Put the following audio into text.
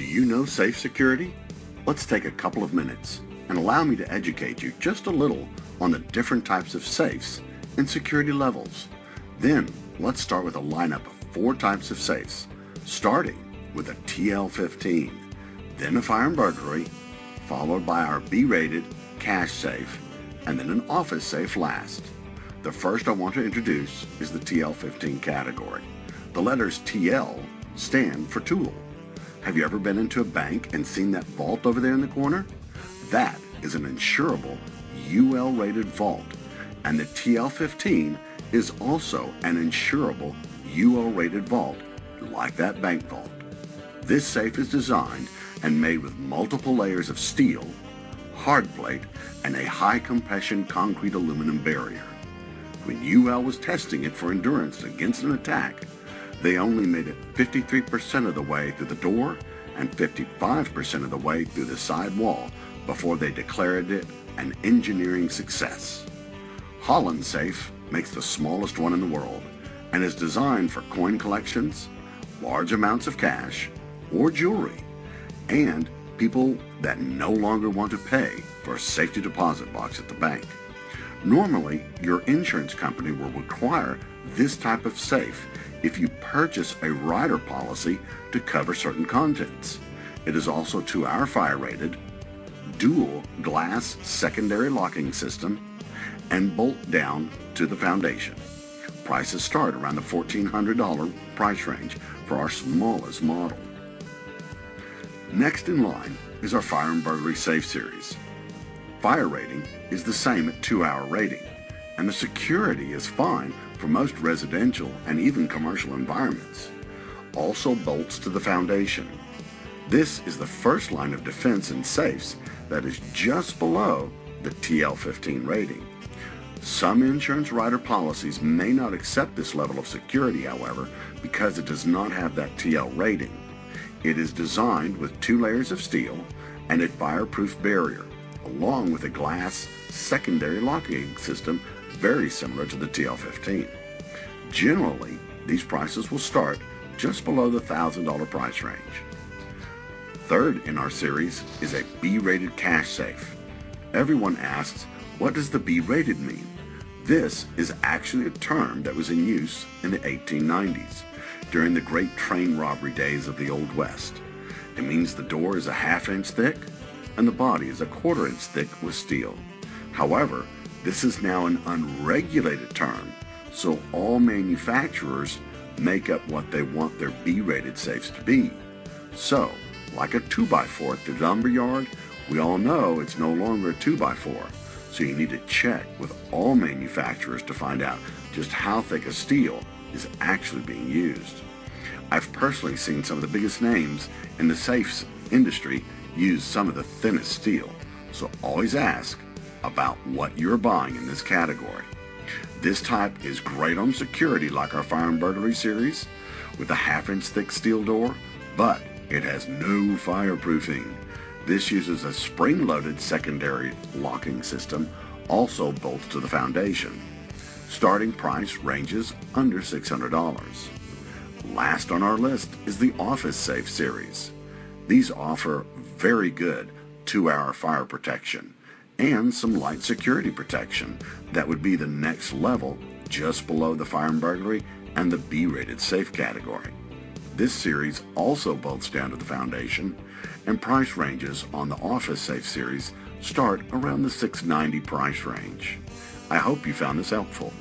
you know safe security? Let's take a couple of minutes and allow me to educate you just a little on the different types of safes and security levels. Then let's start with a lineup of 4 types of safes, starting with a TL15, then a fire and burglary, followed by our B-rated cash safe, and then an office safe last. The first I want to introduce is the TL15 category. The letters TL stand for tool. Have you ever been into a bank and seen that vault over there in the corner? That is an insurable UL-rated vault, and the TL15 is also an insurable UL-rated vault like that bank vault. This safe is designed and made with multiple layers of steel, hard plate, and a high compression concrete aluminum barrier. When UL was testing it for endurance against an attack, they only made it 53% of the way through the door and 55% of the way through the side wall before they declared it an engineering success. Hollon safe makes the smallest one in the world and is designed for coin collections, large amounts of cash, or jewelry, and people that no longer want to pay for a safety deposit box at the bank. Normally, your insurance company will require this type of safe if you purchase a rider policy to cover certain contents. It is also 2-hour fire rated, dual glass secondary locking system, and bolt down to the foundation. Prices start around the $1,400 price range for our smallest model. Next in line is our fire and burglary safe series. Fire rating is the same at 2-hour rating, and the security is fine for most residential and even commercial environments. Also bolts to the foundation. This is the first line of defense in safes that is just below the TL15 rating. Some insurance rider policies may not accept this level of security, however, because it does not have that TL rating. It is designed with 2 layers of steel and a fireproof barrier, along with a glass secondary locking system very similar to the TL15. Generally, these prices will start just below the $1,000 price range. Third in our series is a B-rated cash safe. Everyone asks, what does the B-rated mean? This is actually a term that was in use in the 1890s during the great train robbery days of the Old West. It means the door is a 1/2 inch thick and the body is a 1/4 inch thick with steel. However, this is now an unregulated term, so all manufacturers make up what they want their B-rated safes to be. So, like a 2x4 at the lumber yard, we all know it's no longer a 2x4, so you need to check with all manufacturers to find out just how thick a steel is actually being used. I've personally seen some of the biggest names in the safes industry use some of the thinnest steel, so always ask about what you're buying in this category. This type is great on security like our fire and burglary series with a 1/2 inch thick steel door, but it has no fireproofing. This uses a spring-loaded secondary locking system, also bolts to the foundation. Starting price ranges under $600. Last on our list is the office safe series. These offer very good 2-hour fire protection and some light security protection that would be the next level just below the fire and burglary and the B-rated safe category. This series also bolts down to the foundation, and price ranges on the office safe series start around the $690 price range. I hope you found this helpful.